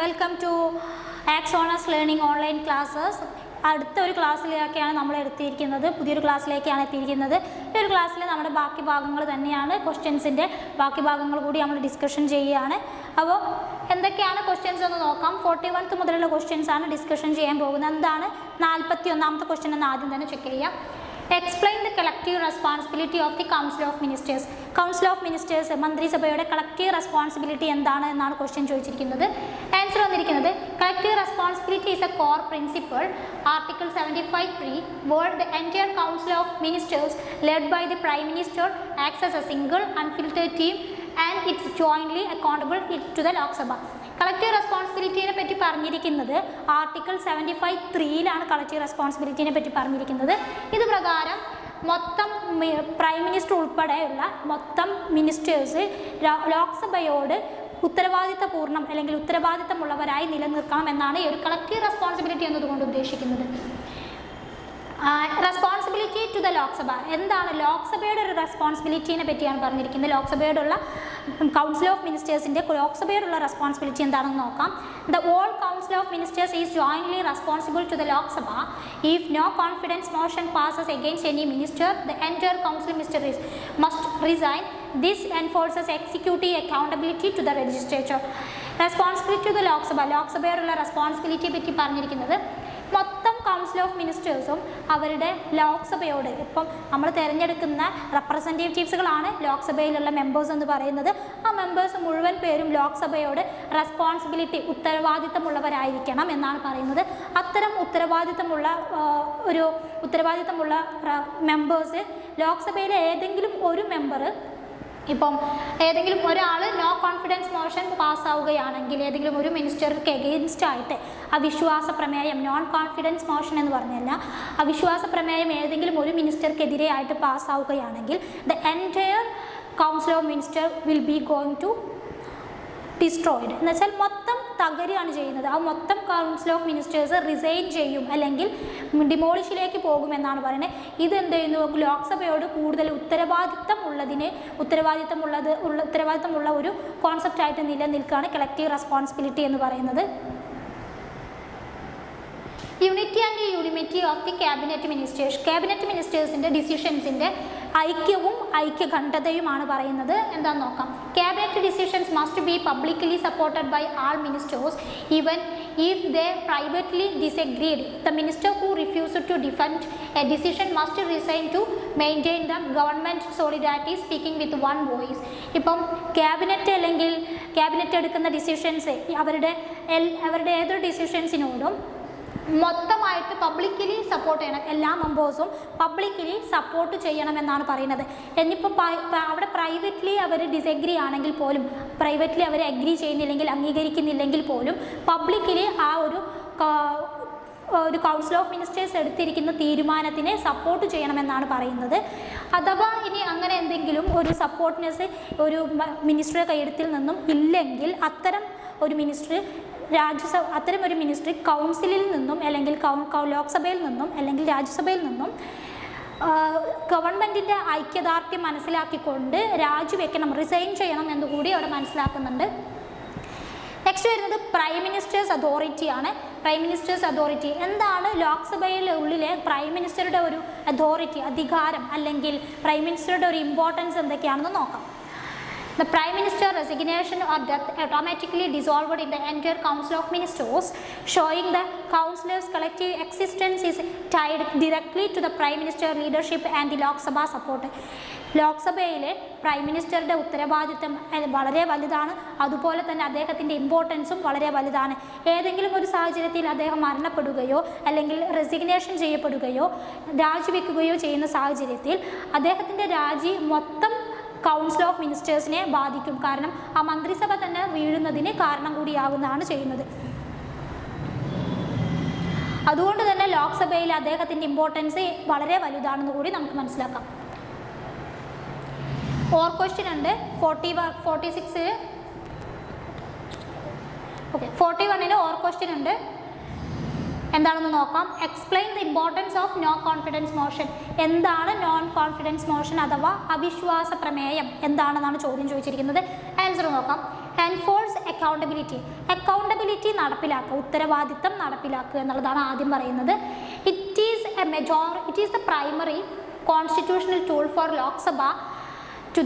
Welcome to Axonus learning online classes. അടുത്ത ഒരു ക്ലാസ്സിലേക്കാണ് നമ്മൾ പുതിയൊരു ക്ലാസ്സിലേക്കാണ് എത്തിയിരിക്കുന്നത്. ഈ ഒരു ക്ലാസ്സിൽ നമ്മുടെ ബാക്കി ഭാഗങ്ങൾ തന്നെയാണ്, ക്വസ്റ്റ്യൻസിൻ്റെ ബാക്കി ഭാഗങ്ങൾ കൂടി നമ്മൾ ഡിസ്കഷൻ ചെയ്യുകയാണ്. അപ്പോൾ എന്തൊക്കെയാണ് ക്വസ്റ്റ്യൻസ് എന്ന് നോക്കാം. 41 മുതലുള്ള ക്വസ്റ്റ്യൻസ് ആണ് ഡിസ്കഷൻ ചെയ്യാൻ പോകുന്നത്. എന്താണ് 41ാമത്തെ ക്വസ്റ്റ്യൻ എന്ന് ആദ്യം തന്നെ ചെക്ക് ചെയ്യാം. Explain the collective responsibility of the council of ministers. Council of ministers മന്ത്രിസഭയുടെ കളക്റ്റീവ് റെസ്പോൺസിബിലിറ്റി എന്താണ് എന്നാണ് ക്വസ്റ്റ്യൻ ചോദിച്ചിരിക്കുന്നത്. ആൻസർ വന്നിരിക്കുന്നത് collective responsibility is a core principle article 75(3) where the entire council of ministers led by the prime minister acts as a single unfiltered team and it's jointly accountable to the Lok Sabha. Collective റെസ്പോൺസിബിലിറ്റിനെ പറ്റി പറഞ്ഞിരിക്കുന്നത് article 75(3)ലാണ് collective റെസ്പോൺസിബിലിറ്റിനെ പറ്റി പറഞ്ഞിരിക്കുന്നത്. ഇത് പ്രകാരം മൊത്തം prime minister ഉൾപ്പെടെയുള്ള മൊത്തം മിനിസ്റ്റേഴ്സ് ലോക്സഭയോട് ഉത്തരവാദിത്തപൂർണ്ണം അല്ലെങ്കിൽ ഉത്തരവാദിത്തമുള്ളവരായി നിലനിർത്തണം എന്നാണ് ഈ ഒരു കളക്റ്റീവ് റെസ്പോൺസിബിലിറ്റി എന്നതുകൊണ്ട് ഉദ്ദേശിക്കുന്നത്. റെസ്പോൺസിബിലിറ്റി ടു ദ ലോക്സഭ എന്താണ്? ലോക്സഭയുടെ ഒരു റെസ്പോൺസിബിലിറ്റിനെ പറ്റിയാണ് പറഞ്ഞിരിക്കുന്നത്. ലോക്സഭയോടുള്ള കൗൺസിൽ ഓഫ് മിനിസ്റ്റേഴ്സിൻ്റെ ലോക്സഭയോടുള്ള റെസ്പോൺസിബിലിറ്റി എന്താണെന്ന് നോക്കാം. The all council of ministers is jointly responsible to the Lok Sabha if no confidence motion passes against any minister the entire council minister must resign. This enforces executive accountability to the legislature. Responsibility to the ലോക്സഭയോടുള്ള റെസ്പോൺസിബിലിറ്റിയെ പറ്റി പറഞ്ഞിരിക്കുന്നത് മൊത്തം council of മിനിസ്റ്റേഴ്സും അവരുടെ ലോക്സഭയോട്, ഇപ്പം നമ്മൾ തിരഞ്ഞെടുക്കുന്ന റെപ്രസെൻറ്റേറ്റീവ്സുകളാണ് ലോക്സഭയിലുള്ള members എന്ന് പറയുന്നത്. ആ മെമ്പേഴ്സ് മുഴുവൻ പേരും ലോക്സഭയോട് ഉത്തരവാദിത്തമുള്ളവരായിരിക്കണം എന്നാണ് പറയുന്നത്. അത്തരം ഉത്തരവാദിത്തമുള്ള മെമ്പേഴ്സ് ലോക്സഭയിലെ ഏതെങ്കിലും ഒരു മെമ്പർ, ഇപ്പം ഏതെങ്കിലും ഒരാൾ നോ കോൺഫിഡൻസ് മോഷൻ പാസ്സാവുകയാണെങ്കിൽ, ഏതെങ്കിലും ഒരു മിനിസ്റ്റർക്ക് എഗെയിൻസ്റ്റ് ആയിട്ട് അവിശ്വാസ പ്രമേയം, നോൺ കോൺഫിഡൻസ് മോഷൻ എന്ന് പറഞ്ഞല്ല, അവിശ്വാസ പ്രമേയം ഏതെങ്കിലും ഒരു മിനിസ്റ്റർക്കെതിരെ ആയിട്ട് പാസ്സാവുകയാണെങ്കിൽ the entire council of minister will be going to destroyed എന്ന് വെച്ചാൽ മൊത്തം തകരുകയാണ് ചെയ്യുന്നത്. ആ മൊത്തം കൗൺസിൽ ഓഫ് മിനിസ്റ്റേഴ്സ് റിസൈൻ ചെയ്യും, ഡിമോളിഷിലേക്ക് പോകുമെന്നാണ് പറയുന്നത്. ഇത് എന്ത് ചെയ്യുന്നു? ലോക്സഭയോട് കൂടുതൽ ഉത്തരവാദിത്തമുള്ള ഒരു കോൺസെപ്റ്റായിട്ട് നിലനിൽക്കുകയാണ് കളക്റ്റീവ് റെസ്പോൺസിബിലിറ്റി എന്ന് പറയുന്നത്. Unity and unanimity of the cabinet ministers. Cabinet മിനിസ്റ്റേഴ്സിൻ്റെ ഡിസിഷൻസിൻ്റെ ഐക്യവും ഐക്യഖണ്ഡതയുമാണ് പറയുന്നത്. എന്താണെന്ന് നോക്കാം. Cabinet decisions must be publicly supported by all ministers even if they privately disagreed. The minister who refused to defend a decision must resign to maintain the government solidarity speaking with one voice. ഇപ്പം cabinet എടുക്കുന്ന decisions അവരുടെ ഏതൊരു ഡിസിഷൻസിനോടും മൊത്തമായിട്ട് publicly support ചെയ്യണം. എല്ലാ മെമ്പേഴ്സും publicly support ചെയ്യണമെന്നാണ് പറയുന്നത്. എന്നിപ്പോൾ അവിടെ പ്രൈവറ്റ്ലി അവർ ഡിസഗ്രി ആണെങ്കിൽ പോലും, പ്രൈവറ്റ്ലി അവർ അഗ്രി ചെയ്യുന്നില്ലെങ്കിൽ, അംഗീകരിക്കുന്നില്ലെങ്കിൽ പോലും പബ്ലിക്കലി ആ ഒരു കൗൺസിൽ ഓഫ് മിനിസ്റ്റേഴ്സ് എടുത്തിരിക്കുന്ന തീരുമാനത്തിനെ സപ്പോർട്ട് ചെയ്യണമെന്നാണ് പറയുന്നത്. അഥവാ ഇനി അങ്ങനെ എന്തെങ്കിലും ഒരു സപ്പോർട്ട്നെസ് ഒരു മിനിസ്റ്ററുടെ കയ്യെഴുത്തിൽ നിന്നും ഇല്ലെങ്കിൽ അത്തരം ഒരു മിനിസ്റ്റർ കൗൺസിലിൽ നിന്നും അല്ലെങ്കിൽ ലോക്സഭയിൽ നിന്നും അല്ലെങ്കിൽ രാജ്യസഭയിൽ നിന്നും ഗവൺമെൻറ്റിൻ്റെ ഐക്യദാർഢ്യം മനസ്സിലാക്കിക്കൊണ്ട് രാജിവെക്കണം, റിസൈൻ ചെയ്യണം എന്നുകൂടി അവിടെ മനസ്സിലാക്കുന്നുണ്ട്. നെക്സ്റ്റ് വരുന്നത് പ്രൈം മിനിസ്റ്റേഴ്സ് അതോറിറ്റിയാണ്. പ്രൈം മിനിസ്റ്റേഴ്സ് അതോറിറ്റി എന്താണ്? ലോക്സഭയിലുള്ളിലെ പ്രൈം മിനിസ്റ്ററുടെ ഒരു അധികാരം അല്ലെങ്കിൽ പ്രൈം മിനിസ്റ്ററുടെ ഒരു ഇമ്പോർട്ടൻസ് എന്തൊക്കെയാണെന്ന് നോക്കാം. The Prime Minister resignation or death automatically dissolved in the entire Council of Ministers, showing the Council's collective existence is tied directly to the Prime Minister leadership and the Lok Sabha support. ലോക്സഭയിലെ prime മിനിസ്റ്ററുടെ ഉത്തരവാദിത്തം വളരെ വലുതാണ്, അതുപോലെ തന്നെ അദ്ദേഹത്തിൻ്റെ ഇമ്പോർട്ടൻസും വളരെ വലുതാണ്. ഏതെങ്കിലും ഒരു സാഹചര്യത്തിൽ അദ്ദേഹം മരണപ്പെടുകയോ അല്ലെങ്കിൽ റെസിഗ്നേഷൻ ചെയ്യപ്പെടുകയോ രാജിവെക്കുകയോ ചെയ്യുന്ന സാഹചര്യത്തിൽ അദ്ദേഹത്തിൻ്റെ രാജി മൊത്തം കൗൺസിൽ ഓഫ് മിനിസ്റ്റേഴ്സിനെ ബാധിക്കും. കാരണം ആ മന്ത്രിസഭ തന്നെ വീഴുന്നതിന് കാരണം കൂടിയാകുന്നതാണ് ചെയ്യുന്നത്. അതുകൊണ്ട് തന്നെ ലോക്സഭയിൽ അദ്ദേഹത്തിൻ്റെ ഇമ്പോർട്ടൻസ് വളരെ വലുതാണെന്ന് കൂടി നമുക്ക് മനസ്സിലാക്കാം. ഓർ ക്വസ്റ്റ്യൻ ഉണ്ട് 46. ഓക്കെ, 41 ഓർ ക്വസ്റ്റ്യൻ ഉണ്ട്. എന്താണെന്ന് നോക്കാം. Explain the importance of no confidence motion. എന്താണ് നോൺ കോൺഫിഡൻസ് മോഷൻ അഥവാ അവിശ്വാസ പ്രമേയം എന്താണെന്നാണ് ചോദ്യം ചോദിച്ചിരിക്കുന്നത്. ആൻസർ നോക്കാം. എൻഫോഴ്സ് അക്കൗണ്ടബിലിറ്റി നടപ്പിലാക്കുക, ഉത്തരവാദിത്തം നടപ്പിലാക്കുക എന്നുള്ളതാണ് ആദ്യം പറയുന്നത്. It is the primary constitutional tool for Lok Sabha to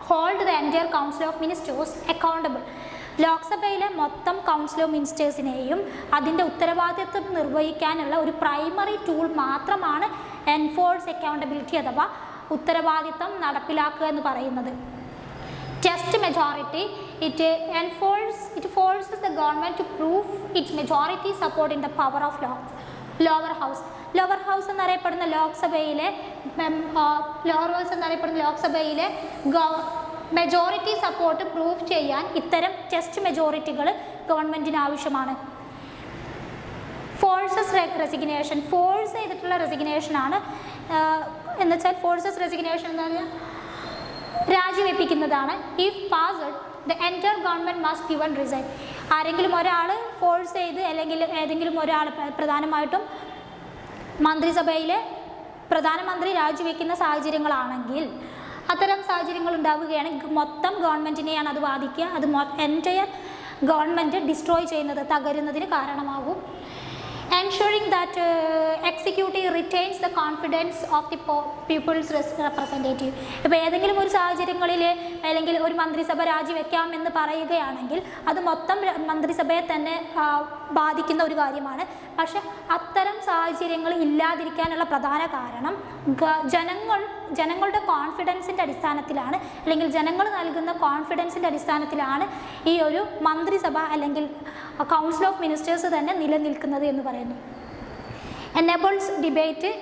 hold the entire council of ministers accountable. ലോക്സഭയിലെ മൊത്തം കൗൺസിൽ ഓഫ് മിനിസ്റ്റേഴ്സിനെയും അതിൻ്റെ ഉത്തരവാദിത്വം നിർവഹിക്കാനുള്ള ഒരു പ്രൈമറി ടൂൾ മാത്രമാണ് എൻഫോഴ്സ് അക്കൗണ്ടബിലിറ്റി അഥവാ ഉത്തരവാദിത്തം നടപ്പിലാക്കുക എന്ന് പറയുന്നത്. Test majority it forces the government to prove its majority support in the power of law. Lower house എന്നറിയപ്പെടുന്ന ലോക്സഭയിലെ മെജോറിറ്റി സപ്പോർട്ട് പ്രൂവ് ചെയ്യാൻ ഇത്തരം ടെസ്റ്റ് മെജോറിറ്റികൾ ഗവൺമെൻറ്റിന് ആവശ്യമാണ്. ഫോഴ്സസ് റെസിഗ്നേഷൻ, ഫോഴ്സ് ചെയ്തിട്ടുള്ള റെസിഗ്നേഷനാണ് എന്ന് വെച്ചാൽ ഫോഴ്സസ് റെസിഗ്നേഷൻ എന്ന് പറഞ്ഞാൽ രാജിവെപ്പിക്കുന്നതാണ്. If passed the entire government must given resign. ആരെങ്കിലും ഒരാൾ ഫോഴ്സ് ചെയ്ത് അല്ലെങ്കിൽ ഏതെങ്കിലും ഒരാൾ പ്രധാനമായിട്ടും മന്ത്രിസഭയിലെ പ്രധാനമന്ത്രി രാജിവെക്കുന്ന സാഹചര്യങ്ങളാണെങ്കിൽ അത്തരം സാഹചര്യങ്ങൾ ഉണ്ടാവുകയാണെങ്കിൽ മൊത്തം ഗവൺമെൻറ്റിനെയാണ് അത് ബാധിക്കുക. അത് എൻറ്റയർ ഗവൺമെൻറ് ഡിസ്ട്രോയ് ചെയ്യുന്നത്, തകരുന്നതിന് കാരണമാകും. Ensuring that executive retains the confidence of the people's representative. ഇപ്പോൾ ഏതെങ്കിലും ഒരു സാഹചര്യങ്ങളിൽ അല്ലെങ്കിൽ ഒരു മന്ത്രിസഭ രാജിവെക്കാമെന്ന് പറയുകയാണെങ്കിൽ അത് മൊത്തം മന്ത്രിസഭയെ തന്നെ ബാധിക്കുന്ന ഒരു കാര്യമാണ്. പക്ഷെ അത്തരം സാഹചര്യങ്ങൾ ഇല്ലാതിരിക്കാനുള്ള പ്രധാന കാരണം ജനങ്ങളുടെ കോൺഫിഡൻസിൻ്റെ അടിസ്ഥാനത്തിലാണ്, അല്ലെങ്കിൽ ജനങ്ങൾ നൽകുന്ന കോൺഫിഡൻസിൻ്റെ അടിസ്ഥാനത്തിലാണ് ഈ ഒരു മന്ത്രിസഭ അല്ലെങ്കിൽ കൗൺസിൽ ഓഫ് മിനിസ്റ്റേഴ്സ് തന്നെ നിലനിൽക്കുന്നത് എന്ന് പറയുന്നു. എനേബിൾസ്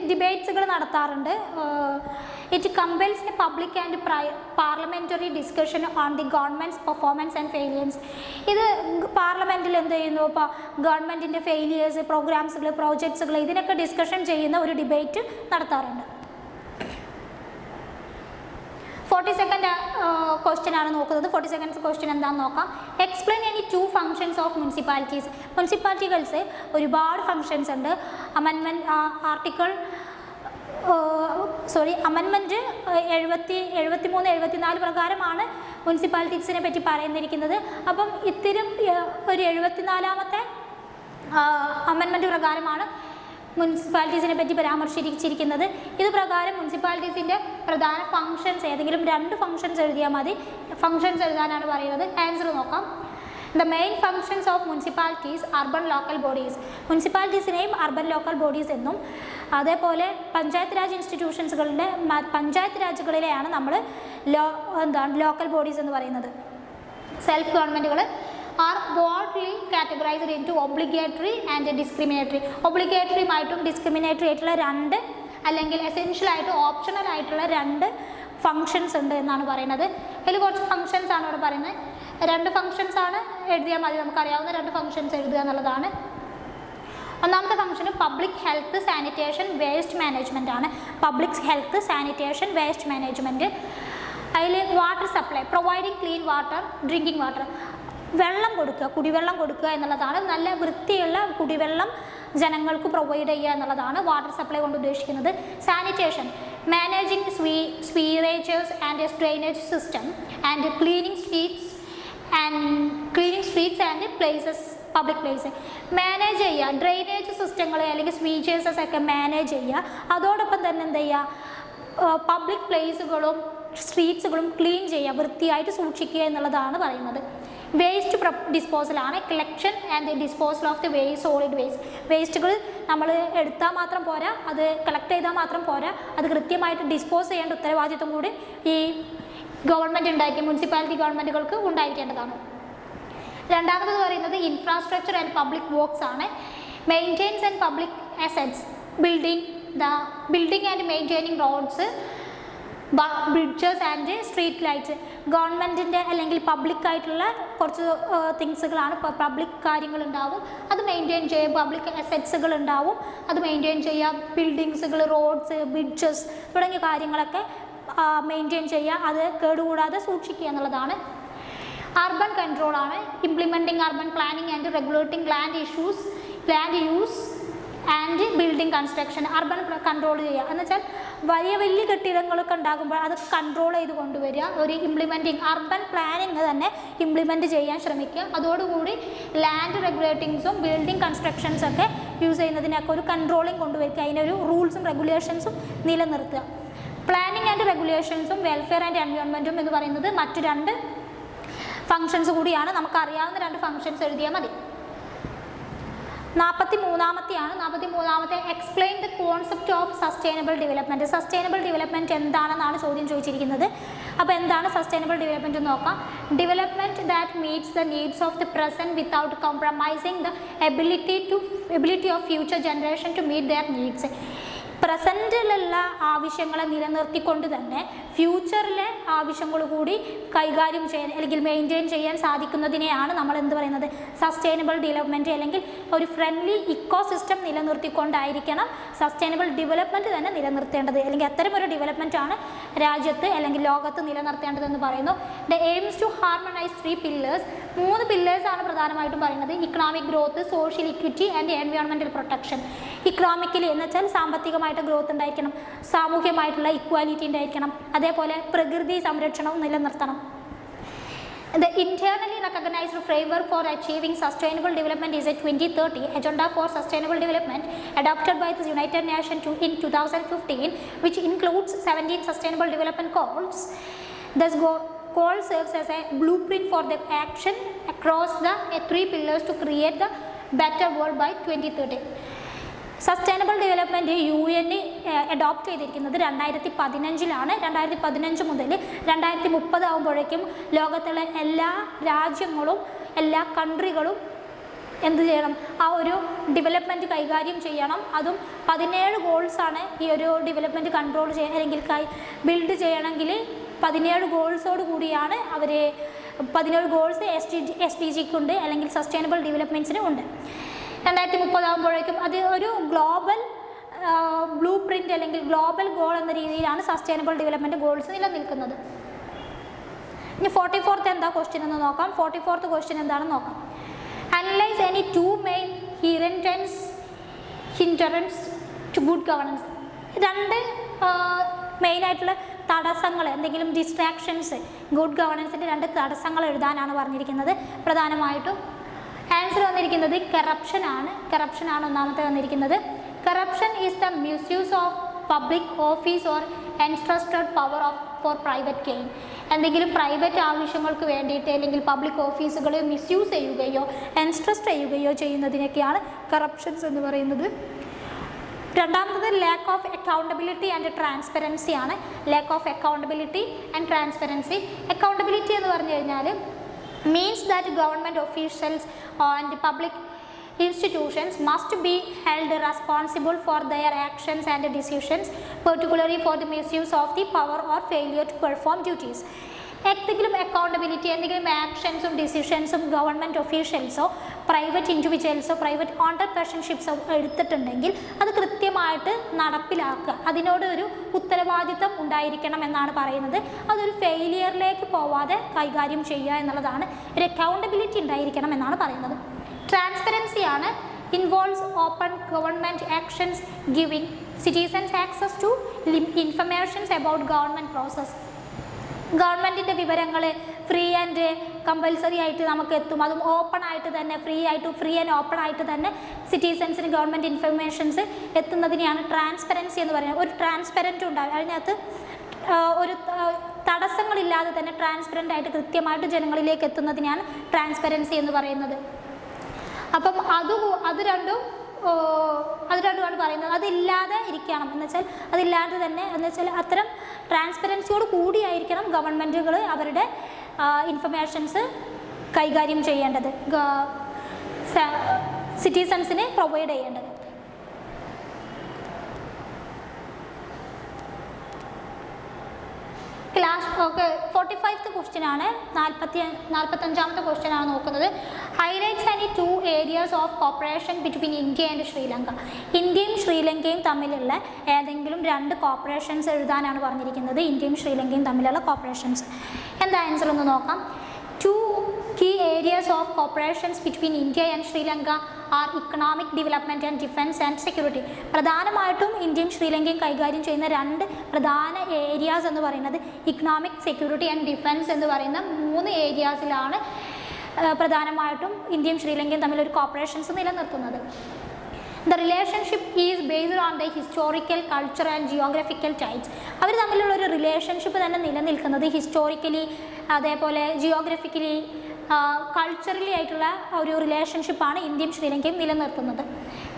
ഡിബേറ്റ്സുകൾ നടത്താറുണ്ട്. It compels A public and parliamentary discussion on the governments performance and failures. ഇത് പാർലമെൻറ്റിൽ എന്ത് ചെയ്യുന്നു, ഇപ്പോൾ ഗവൺമെൻറ്റിൻ്റെ ഫെയിലിയേഴ്സ്, പ്രോഗ്രാംസുകൾ, പ്രോജക്ട്സുകൾ ഇതിനൊക്കെ ഡിസ്കഷൻ ചെയ്യുന്ന ഒരു ഡിബേറ്റ് നടത്താറുണ്ട്. 42nd ക്വസ്റ്റ്യൻ ആണ് നോക്കുന്നത്. 42nd ക്വസ്റ്റ്യൻ എന്താണെന്ന് നോക്കാം. Explain any 2 functions of municipalities. മുനിസിപ്പാലിറ്റികൾസ് ഒരുപാട് ഫങ്ഷൻസ് ഉണ്ട്. അമെൻമെൻറ്റ് 73, 74 പ്രകാരമാണ് മുനിസിപ്പാലിറ്റീസിനെ പറ്റി പറയുന്നിരിക്കുന്നത്. അപ്പം ഇത്തരം ഒരു 74ാമത്തെ അമെൻമെൻറ്റ് പ്രകാരമാണ് മുനിസിപ്പാലിറ്റീസിനെ പറ്റി പരാമർശിച്ചിരിക്കുന്നത്. ഇത് പ്രകാരം മുനിസിപ്പാലിറ്റീസിൻ്റെ പ്രധാന ഫങ്ഷൻസ് ഏതെങ്കിലും 2 ഫങ്ഷൻസ് എഴുതിയാൽ മതി. ഫങ്ഷൻസ് എഴുതാനാണ് പറയുന്നത്. ആൻസർ നോക്കാം. The main functions of municipalities urban local bodies. മുനിസിപ്പാലിറ്റീസിനെയും അർബൻ ലോക്കൽ ബോഡീസ് എന്നും അതേപോലെ പഞ്ചായത്ത് രാജ് ഇൻസ്റ്റിറ്റ്യൂഷൻസുകളുടെ പഞ്ചായത്ത് രാജുകളിലെയാണ് നമ്മൾ ലോക്കൽ ബോഡീസ് എന്ന് പറയുന്നത്. സെൽഫ് ഗവൺമെൻറ്റുകൾ are broadly categorized into obligatory and discriminatory. ഒബ്ലിഗേറ്ററിയുമായിട്ടും ഡിസ്ക്രിമിനേറ്ററി ആയിട്ടുള്ള 2 അല്ലെങ്കിൽ എസെൻഷ്യൽ ആയിട്ട് ഓപ്ഷണൽ ആയിട്ടുള്ള 2 ഫങ്ഷൻസ് ഉണ്ട് എന്നാണ് പറയുന്നത്. ഇതിൽ കുറച്ച് ഫങ്ഷൻസ് ആണ് ഇവിടെ പറയുന്നത്. 2 ഫങ്ഷൻസ് ആണ് എഴുതിയാൽ മതി. നമുക്കറിയാവുന്ന 2 ഫങ്ഷൻസ് എഴുതുക എന്നുള്ളതാണ്. ഒന്നാമത്തെ ഫങ്ഷന് public health sanitation waste management ആണ്. Public health sanitation waste management. അതിൽ water supply, providing clean water, drinking water, വെള്ളം കൊടുക്കുക, കുടിവെള്ളം കൊടുക്കുക എന്നുള്ളതാണ്. നല്ല വൃത്തിയുള്ള കുടിവെള്ളം ജനങ്ങൾക്ക് പ്രൊവൈഡ് ചെയ്യുക എന്നുള്ളതാണ് വാട്ടർ സപ്ലൈ കൊണ്ട് ഉദ്ദേശിക്കുന്നത്. Sanitation, managing sewerages and drainage system and cleaning streets and places, public place manage ചെയ്യുക. ഡ്രെയിനേജ് സിസ്റ്റങ്ങൾ അല്ലെങ്കിൽ സ്വീച്ചേഴ്സസ് ഒക്കെ മാനേജ് ചെയ്യുക. അതോടൊപ്പം തന്നെ എന്ത് ചെയ്യുക, പബ്ലിക് പ്ലേസുകളും സ്ട്രീറ്റ്സുകളും ക്ലീൻ ചെയ്യുക, വൃത്തിയായിട്ട് സൂക്ഷിക്കുക എന്നുള്ളതാണ് പറയുന്നത്. വേസ്റ്റ് ഡിസ്പോസലാണ്. Collection and disposal of the solid waste. വേസ്റ്റുകൾ നമ്മൾ എടുത്താൽ മാത്രം പോരാ, അത് കളക്ട് ചെയ്താൽ മാത്രം പോരാ, അത് കൃത്യമായിട്ട് ഡിസ്പോസ് ചെയ്യേണ്ട ഉത്തരവാദിത്വം കൂടി ഈ ഗവൺമെൻറ് മുനിസിപ്പാലിറ്റി ഗവൺമെൻറ്റുകൾക്ക് ഉണ്ടായിരിക്കേണ്ടതാണ്. രണ്ടാമത് പറയുന്നത് ഇൻഫ്രാസ്ട്രക്ചർ ആൻഡ് പബ്ലിക് വർക്ക്സ് ആണ്. Maintains and public assets, building and maintaining roads, bridges and street lights. ഗവൺമെൻറ്റിൻ്റെ അല്ലെങ്കിൽ പബ്ലിക്കായിട്ടുള്ള കുറച്ച് തിങ്സുകളാണ്. പബ്ലിക് കാര്യങ്ങളുണ്ടാവും, അത് മെയിൻറ്റെയിൻ ചെയ്യുക. പബ്ലിക് അസറ്റ്സുകൾ ഉണ്ടാവും, അത് മെയിൻറ്റെയിൻ ചെയ്യുക. ബിൽഡിങ്സുകൾ, റോഡ്സ്, ബ്രിഡ്ജസ് തുടങ്ങിയ കാര്യങ്ങളൊക്കെ മെയിൻറ്റെയിൻ ചെയ്യുക, അത് കേടുകൂടാതെ സൂക്ഷിക്കുക എന്നുള്ളതാണ്. അർബൻ കൺട്രോളാണ്. Implementing urban planning and regulating land use and building construction, urban control ചെയ്യുക എന്ന് വെച്ചാൽ വലിയ കെട്ടിടങ്ങളൊക്കെ ഉണ്ടാകുമ്പോൾ അത് കൺട്രോൾ ചെയ്ത് കൊണ്ടുവരിക, ഒരു ഇംപ്ലിമെൻറ്റിങ് അർബൻ പ്ലാനിങ് തന്നെ ഇംപ്ലിമെൻറ്റ് ചെയ്യാൻ ശ്രമിക്കുക. അതോടുകൂടി ലാൻഡ് റെഗുലേറ്റിങ്സും ബിൽഡിംഗ് കൺസ്ട്രക്ഷൻസൊക്കെ യൂസ് ചെയ്യുന്നതിനൊക്കെ ഒരു കൺട്രോളിങ് കൊണ്ടുവരിക, അതിനൊരു റൂൾസും റെഗുലേഷൻസും നിലനിർത്തുക. പ്ലാനിങ് ആൻഡ് റെഗുലേഷൻസും വെൽഫെയർ ആൻഡ് എൻവയോൺമെൻറ്റും എന്ന് പറയുന്നത് മറ്റു 2 ഫങ്ഷൻസ് കൂടിയാണ്. നമുക്കറിയാവുന്ന 2 ഫങ്ഷൻസ് എഴുതിയാൽ മതി. 43-ാമത്തെ explain the concept of sustainable development. Sustainable development എന്താണെന്നാണ് ചോദ്യം ചോദിച്ചിരിക്കുന്നത്. അപ്പോൾ എന്താണ് സസ്റ്റൈനബിൾ ഡെവലപ്മെൻറ്റ് എന്ന് നോക്കാം. Development that meets the needs of the present without compromising the ability of future generation to meet their needs. പ്രസൻറ്റിലുള്ള ആവശ്യങ്ങളെ നിലനിർത്തിക്കൊണ്ട് തന്നെ ഫ്യൂച്ചറിലെ ആവശ്യങ്ങൾ കൂടി കൈകാര്യം ചെയ്യാൻ അല്ലെങ്കിൽ മെയിൻറ്റെയിൻ ചെയ്യാൻ സാധിക്കുന്നതിനെയാണ് നമ്മൾ എന്ത് പറയുന്നത്, സസ്റ്റൈനബിൾ ഡെവലപ്മെൻറ്റ് അല്ലെങ്കിൽ ഒരു ഫ്രണ്ട്ലി ഇക്കോ സിസ്റ്റം നിലനിർത്തിക്കൊണ്ടായിരിക്കണം സസ്റ്റൈനബിൾ ഡെവലപ്മെൻറ്റ് തന്നെ നിലനിർത്തേണ്ടത്, അല്ലെങ്കിൽ അത്തരമൊരു ഡെവലപ്മെൻറ്റാണ് രാജ്യത്ത് അല്ലെങ്കിൽ ലോകത്ത് നിലനിർത്തേണ്ടതെന്ന് പറയുന്നു. The aims to harmonise 3 pillars. 3 പില്ലേഴ്സാണ് പ്രധാനമായിട്ടും പറയുന്നത്. Economic growth, social equity and environmental protection. Economically എന്ന് വെച്ചാൽ സാമ്പത്തികമായിട്ട് ഗ്രോത്ത് ഉണ്ടായിരിക്കണം, സാമൂഹ്യമായിട്ടുള്ള ഇക്വാലിറ്റി ഉണ്ടായിരിക്കണം, അതേപോലെ പ്രകൃതി സംരക്ഷണവും നിലനിർത്തണം. The internally recognized framework for achieving sustainable development is a 2030 Agenda for Sustainable Development adopted by the United Nations in 2015, which includes 17 Sustainable Development Goals. This goal serves as a blueprint for the action across the 3 pillars to create the better world by 2030. Sustainable development UN adopt ചെയ്തിരിക്കുന്നത് 2015-ലാണ്. 2015 മുതൽ 2030 ആകുമ്പോഴേക്കും ലോകത്തുള്ള എല്ലാ രാജ്യങ്ങളും എല്ലാ കൺട്രികളും എന്ത് ചെയ്യണം, ആ ഒരു ഡെവലപ്മെൻറ്റ് കൈകാര്യം ചെയ്യണം. അതും 17 ഗോൾസാണ് ഈ ഒരു ഡെവലപ്മെൻറ്റ് കൺട്രോൾ ചെയ്യാൻ അല്ലെങ്കിൽ ബിൽഡ് ചെയ്യണമെങ്കിൽ 17 ഗോൾസോട് കൂടിയാണ് അവർ 17 ഗോൾസ് SDGക്കുണ്ട് അല്ലെങ്കിൽ സസ്റ്റൈനബിൾ ഡെവലപ്മെൻറ്റ്സിനും ഉണ്ട്. 2030 ആകുമ്പോഴേക്കും അത് ഒരു ഗ്ലോബൽ ബ്ലൂ പ്രിൻ്റ് അല്ലെങ്കിൽ ഗ്ലോബൽ ഗോൾ എന്ന രീതിയിലാണ് സസ്റ്റൈനബിൾ ഡെവലപ്മെൻറ്റ് ഗോൾസ് നിലനിൽക്കുന്നത്. ഇനി 44th എന്താ ക്വസ്റ്റ്യൻ എന്ന് നോക്കാം. 44th ക്വസ്റ്റ്യൻ എന്താണെന്ന് നോക്കാം. Analyse any 2 main hindrance to good governance. 2 മെയിനായിട്ടുള്ള തടസ്സങ്ങൾ, എന്തെങ്കിലും ഡിസ്ട്രാക്ഷൻസ് ഗുഡ് ഗവർണൻസിൻ്റെ 2 തടസ്സങ്ങൾ എഴുതാനാണ് പറഞ്ഞിരിക്കുന്നത്. പ്രധാനമായിട്ടും ആൻസർ വന്നിരിക്കുന്നത് കറപ്ഷനാണ് ഒന്നാമത്തെ വന്നിരിക്കുന്നത്. Corruption is the misuse of public office or entrusted power for private gain. എന്തെങ്കിലും പ്രൈവറ്റ് ആവശ്യങ്ങൾക്ക് വേണ്ടിയിട്ട് അല്ലെങ്കിൽ പബ്ലിക് ഓഫീസുകളെ മിസ്യൂസ് ചെയ്യുകയോ എൻട്രസ്റ്റ് ചെയ്യുകയോ ചെയ്യുന്നതിനൊക്കെയാണ് കറപ്ഷൻസ് എന്ന് പറയുന്നത്. രണ്ടാമത് lack of accountability and transparency ആണ്. Lack of accountability and transparency. Accountability എന്ന് പറഞ്ഞു കഴിഞ്ഞാൽ means that government officials and public institutions must be held responsible for their actions and decisions, particularly for the misuse of the power or failure to perform duties. എന്തെങ്കിലും accountability, എന്തെങ്കിലും ആക്ഷൻസും ഡിസിഷൻസും government ഒഫീഷ്യൽസോ private ഇൻഡിവിജ്വൽസോ private ഓണ്ടർപ്രനർഷിപ്സോ എടുത്തിട്ടുണ്ടെങ്കിൽ അത് കൃത്യമായിട്ട് നടപ്പിലാക്കുക, അതിനോട് ഒരു ഉത്തരവാദിത്തം ഉണ്ടായിരിക്കണം എന്നാണ് പറയുന്നത്. അതൊരു ഫെയിലിയറിലേക്ക് പോവാതെ കൈകാര്യം ചെയ്യുക എന്നുള്ളതാണ്. ഒരു അക്കൗണ്ടബിലിറ്റി ഉണ്ടായിരിക്കണം എന്നാണ് പറയുന്നത്. ട്രാൻസ്പെറൻസിയാണ്. Involves open government actions giving citizens access to informations about government process. ഗവൺമെൻറ്റിൻ്റെ വിവരങ്ങൾ ഫ്രീ ആൻഡ് കമ്പൽസറി ആയിട്ട് നമുക്ക് എത്തും. അതും ഓപ്പൺ ആയിട്ട് തന്നെ ഫ്രീ ആൻഡ് ഓപ്പൺ ആയിട്ട് തന്നെ സിറ്റിസൺസിന് ഗവൺമെൻറ് ഇൻഫർമേഷൻസ് എത്തുന്നതിനെയാണ് ട്രാൻസ്പെറൻസി എന്ന് പറയുന്നത്. ഒരു ട്രാൻസ്പെറൻറ്റ് ഉണ്ടാകും, അതിനകത്ത് ഒരു തടസ്സങ്ങളില്ലാതെ തന്നെ ട്രാൻസ്പെറൻ്റ് ആയിട്ട് കൃത്യമായിട്ട് ജനങ്ങളിലേക്ക് എത്തുന്നതിനെയാണ് ട്രാൻസ്പെറൻസി എന്ന് പറയുന്നത്. അപ്പം അത് രണ്ടുമാണ് പറയുന്നത്. അതില്ലാതെ ഇരിക്കണം എന്ന് വെച്ചാൽ അതില്ലാതെ തന്നെ എന്ന് വെച്ചാൽ അത്തരം ട്രാൻസ്പെറൻസിയോട് കൂടിയായിരിക്കണം ഗവൺമെൻറ്റുകൾ അവരുടെ ഇൻഫർമേഷൻസ് കൈകാര്യം ചെയ്യേണ്ടത്, സിറ്റിസൺസിന് പ്രൊവൈഡ് ചെയ്യേണ്ടത്. ക്ലാസ് 45th ക്വസ്റ്റ്യൻ ആണ്. 45ാമത്തെ ക്വസ്റ്റ്യൻ ആണ് നോക്കുന്നത്. Highlights and 2 areas of cooperation between India and Sri Lanka. ഇന്ത്യയും ശ്രീലങ്കയും തമ്മിലുള്ള ഏതെങ്കിലും 2 കോപ്പറേഷൻസ് എഴുതാനാണ് പറഞ്ഞിരിക്കുന്നത്. ഇന്ത്യയും ശ്രീലങ്കയും തമ്മിലുള്ള കോപ്പറേഷൻസ്. എന്താ ആൻസർ ഒന്ന് നോക്കാം. 2 Key areas of cooperations between India and Sri Lanka are economic development and defense and security. പ്രധാനമായിട്ടും ഇന്ത്യയും ശ്രീലങ്കയും കൈകാര്യം ചെയ്യുന്ന രണ്ട് പ്രധാന ഏരിയാസ് എന്ന് പറയുന്നത് ഇക്കണോമിക്, സെക്യൂരിറ്റി ആൻഡ് ഡിഫൻസ് എന്ന് പറയുന്ന 3 ഏരിയാസിലാണ് പ്രധാനമായിട്ടും ഇന്ത്യയും ശ്രീലങ്കയും തമ്മിലൊരു കോപ്പറേഷൻസ് നിലനിർത്തുന്നത്. The relationship is based on the historical, cultural and geographical ties. അവർ തമ്മിലുള്ള ഒരു റിലേഷൻഷിപ്പ് തന്നെ നിലനിൽക്കുന്നത് ഹിസ്റ്റോറിക്കലി, അതേപോലെ ജിയോഗ്രഫിക്കലി, കൾച്ചറലി ആയിട്ടുള്ള ഒരു റിലേഷൻഷിപ്പാണ് ഇന്ത്യയും ശ്രീലങ്കയും നിലനിർത്തുന്നത്.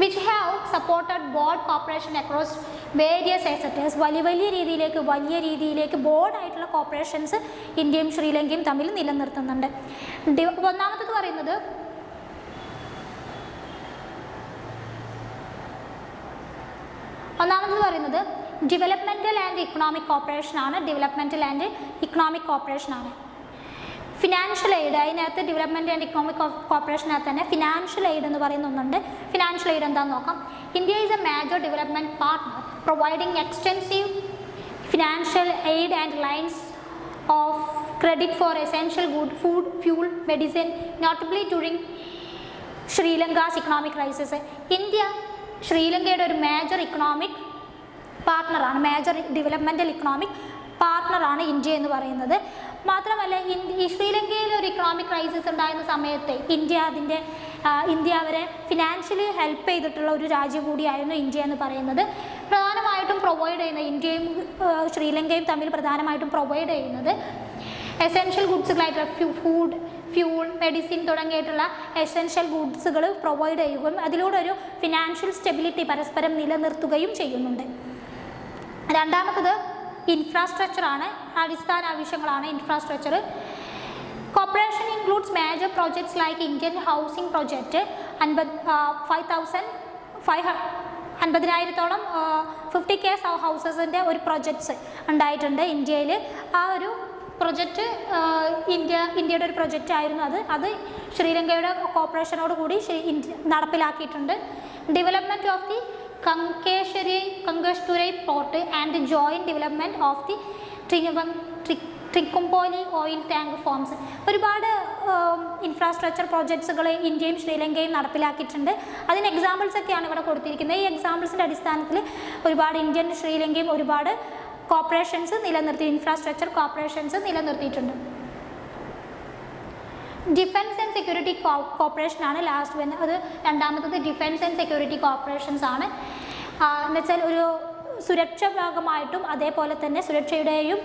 Which have supported board corporation across various sectors. വലിയ രീതിയിലേക്ക് ബോർഡായിട്ടുള്ള കോപ്പറേഷൻസ് ഇന്ത്യയും ശ്രീലങ്കയും തമ്മിൽ നിലനിർത്തുന്നുണ്ട്. ഒന്നാമത്തേത് പറയുന്നത് ഡെവലപ്മെൻറ്റൽ ആൻഡ് ഇക്കണോമിക് കോപ്പറേഷൻ ആണ്. ഫിനാൻഷ്യൽ എയ്ഡ്, അതിനകത്ത് ഡെവലപ്മെൻറ്റ് ആൻഡ് ഇക്കണോമിക് കോപ്പറേഷനകത്ത് തന്നെ ഫിനാൻഷ്യൽ എയ്ഡ് എന്ന് പറയുന്ന ഒന്നുണ്ട്. ഫിനാൻഷ്യൽ എയ്ഡ് എന്താണെന്ന് നോക്കാം. India is a major development partner providing extensive financial aid and lines of credit for essential good, food, fuel, medicine, notably during Sri Lanka's economic crisis. India ശ്രീലങ്കയുടെ ഒരു major economic പാർട്ട്ണറാണ്, major developmental economic പാർട്ട്ണറാണ് India എന്ന് പറയുന്നത്. മാത്രമല്ല ഈ ശ്രീലങ്കയിൽ ഒരു ഇക്കണോമിക് ക്രൈസിസ് ഉണ്ടായിരുന്ന സമയത്ത് ഇന്ത്യ അവരെ ഫിനാൻഷ്യലി ഹെൽപ്പ് ചെയ്തിട്ടുള്ള ഒരു രാജ്യം കൂടിയായിരുന്നു ഇന്ത്യ എന്ന് പറയുന്നത്. പ്രധാനമായിട്ടും പ്രൊവൈഡ് ചെയ്യുന്ന ഇന്ത്യയും ശ്രീലങ്കയും തമ്മിൽ പ്രധാനമായിട്ടും പ്രൊവൈഡ് ചെയ്യുന്നത് എസെൻഷ്യൽ ഗുഡ്സുകളായിട്ടുള്ള ഫുഡ്, ഫ്യൂൾ, മെഡിസിൻ തുടങ്ങിയിട്ടുള്ള എസെൻഷ്യൽ ഗുഡ്സുകൾ പ്രൊവൈഡ് ചെയ്യുകയും അതിലൂടെ ഒരു ഫിനാൻഷ്യൽ സ്റ്റെബിലിറ്റി പരസ്പരം നിലനിർത്തുകയും ചെയ്യുന്നുണ്ട്. രണ്ടാമത്തത് ഇൻഫ്രാസ്ട്രക്ചറാണ്, അടിസ്ഥാന ആവശ്യങ്ങളാണ് infrastructure. Cooperation includes major projects like Indian housing project 50,000 50K ഹൗസസിൻ്റെ ഒരു പ്രൊജക്ട്സ് ഉണ്ടായിട്ടുണ്ട് ഇന്ത്യയിൽ. ആ ഒരു പ്രൊജക്റ്റ് ഇന്ത്യയുടെ ഒരു പ്രൊജക്റ്റ് ആയിരുന്നു അത് ശ്രീലങ്കയുടെ കോപ്പറേഷനോട് കൂടി നടപ്പിലാക്കിയിട്ടുണ്ട്. Development of the Kankeshwari port and joint development of the Trincomalee oil tank farms. ഒരുപാട് ഇൻഫ്രാസ്ട്രക്ചർ പ്രോജക്ട്സുകൾ ഇന്ത്യയും ശ്രീലങ്കയും നടപ്പിലാക്കിയിട്ടുണ്ട്. അതിന് എക്സാമ്പിൾസൊക്കെയാണ് ഇവിടെ കൊടുത്തിരിക്കുന്നത്. ഈ എക്സാമ്പിൾസിൻ്റെ അടിസ്ഥാനത്തിൽ ഒരുപാട് ഇന്ത്യൻ ശ്രീലങ്കയും ഒരുപാട് ഇൻഫ്രാസ്ട്രക്ചർ കോപ്പറേഷൻസ് നിലനിർത്തിയിട്ടുണ്ട്. ഡിഫൻസ് ആൻഡ് സെക്യൂരിറ്റി കോപ്പറേഷനാണ് ലാസ്റ്റ് വരുന്നത്. അത് രണ്ടാമത്തത് ഡിഫൻസ് ആൻഡ് സെക്യൂരിറ്റി കോപ്പറേഷൻസ് ആണ്. എന്നുവെച്ചാൽ ഒരു സുരക്ഷ ഭാഗമായിട്ടും അതേപോലെ തന്നെ സുരക്ഷയുടെയും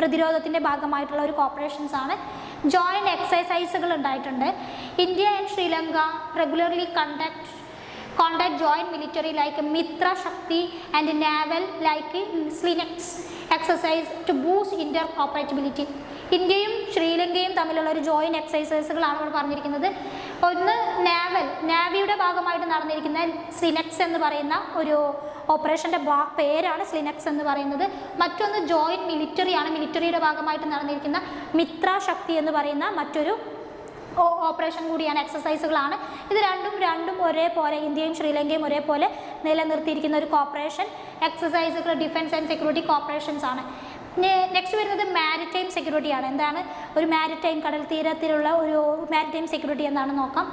പ്രതിരോധത്തിൻ്റെ ഭാഗമായിട്ടുള്ള ഒരു കോപ്പറേഷൻസ് ആണ്. ജോയിൻറ്റ് എക്സസൈസുകൾ ഉണ്ടായിട്ടുണ്ട്. India and Sri Lanka regularly conduct joint military like Mitra Shakti and naval like SLINEX exercise to boost interoperability. ഇന്ത്യയും ശ്രീലങ്കയും തമ്മിലുള്ള ഒരു ജോയിൻറ്റ് എക്സസൈസുകളാണ് ഇവിടെ പറഞ്ഞിരിക്കുന്നത്. ഒന്ന് നാവിയുടെ ഭാഗമായിട്ട് നടന്നിരിക്കുന്ന സ്ലിനെക്സ് എന്ന് പറയുന്ന ഒരു ഓപ്പറേഷൻ്റെ പേരാണ് സ്ലിനെക്സ് എന്ന് പറയുന്നത്. മറ്റൊന്ന് ജോയിൻറ്റ് മിലിറ്ററിയാണ്. മിലിറ്ററിയുടെ ഭാഗമായിട്ട് നടന്നിരിക്കുന്ന മിത്ര ശക്തി എന്ന് പറയുന്ന മറ്റൊരു ഓപ്പറേഷൻ കൂടിയാണ്, എക്സസൈസുകളാണ്. ഇത് രണ്ടും ഒരേപോലെ ഇന്ത്യയും ശ്രീലങ്കയും ഒരേപോലെ നിലനിർത്തിയിരിക്കുന്ന ഒരു കോപ്പറേഷൻ എക്സസൈസുകൾ ഡിഫൻസ് ആൻഡ് സെക്യൂരിറ്റി കോപ്പറേഷൻസ് ആണ്. നെക്സ്റ്റ് വരുന്നത് മാരിടൈം സെക്യൂരിറ്റിയാണ്. എന്താണ് ഒരു മാരിടൈം, കടൽ തീരത്തിലുള്ള ഒരു മാരിടൈം സെക്യൂരിറ്റി എന്താണെന്ന് നോക്കാം.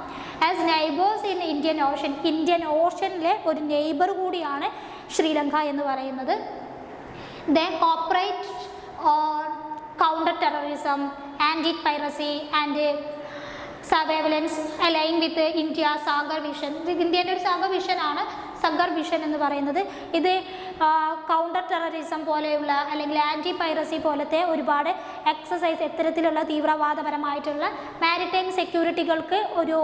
ആസ് നെയ്ബേഴ്സ് ഇൻ ഇന്ത്യൻ ഓഷ്യനിലെ ഒരു നെയ്ബർ കൂടിയാണ് ശ്രീലങ്ക എന്ന് പറയുന്നത്. They cooperate on counter terrorism, anti piracy and surveillance align with India Sagar vision. ഇന്ത്യൻ്റെ ഒരു സാഗർ വിഷൻ എന്ന് പറയുന്നത്. ഇത് കൗണ്ടർ ടെററിസം പോലെയുള്ള അല്ലെങ്കിൽ ആൻറ്റി പൈറസി പോലത്തെ ഒരുപാട് എക്സസൈസ്, ഇത്തരത്തിലുള്ള തീവ്രവാദപരമായിട്ടുള്ള മാരിടൈം സെക്യൂരിറ്റികൾക്ക് ഒരു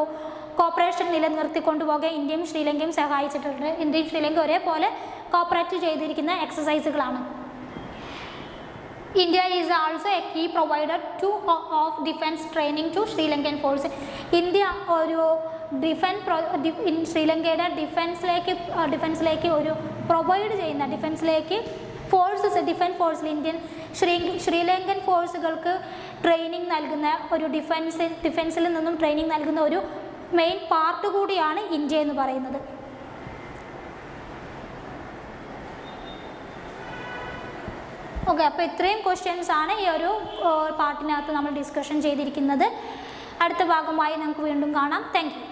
കോപ്പറേഷൻ നിലനിർത്തി കൊണ്ടുപോകാൻ ഇന്ത്യയും ശ്രീലങ്കയും സഹായിച്ചിട്ടുണ്ട്. ഇന്ത്യയും ശ്രീലങ്കയും ഒരേപോലെ കോപ്പറേറ്റ് ചെയ്തിരിക്കുന്ന എക്സസൈസുകളാണ്. India is also a key provider of defense training to Sri Lankan force. India ഒരു ശ്രീലങ്കയുടെ ഡിഫൻസിലേക്ക് ഒരു പ്രൊവൈഡ് ചെയ്യുന്ന ഡിഫൻസ് ഫോഴ്സിൽ ശ്രീലങ്കൻ ഫോഴ്സുകൾക്ക് ട്രെയിനിങ് നൽകുന്ന ഒരു ഡിഫൻസിൽ നിന്നും ട്രെയിനിങ് നൽകുന്ന ഒരു മെയിൻ പാർട്ട് കൂടിയാണ് ഇന്ത്യ എന്ന് പറയുന്നത്. ഓക്കെ, അപ്പോൾ ഇത്രയും ക്വസ്റ്റ്യൻസ് ആണ് ഈ ഒരു പാർട്ടിനകത്ത് നമ്മൾ ഡിസ്കഷൻ ചെയ്തിരിക്കുന്നത്. അടുത്ത ഭാഗമായി നമുക്ക് വീണ്ടും കാണാം. Thank you.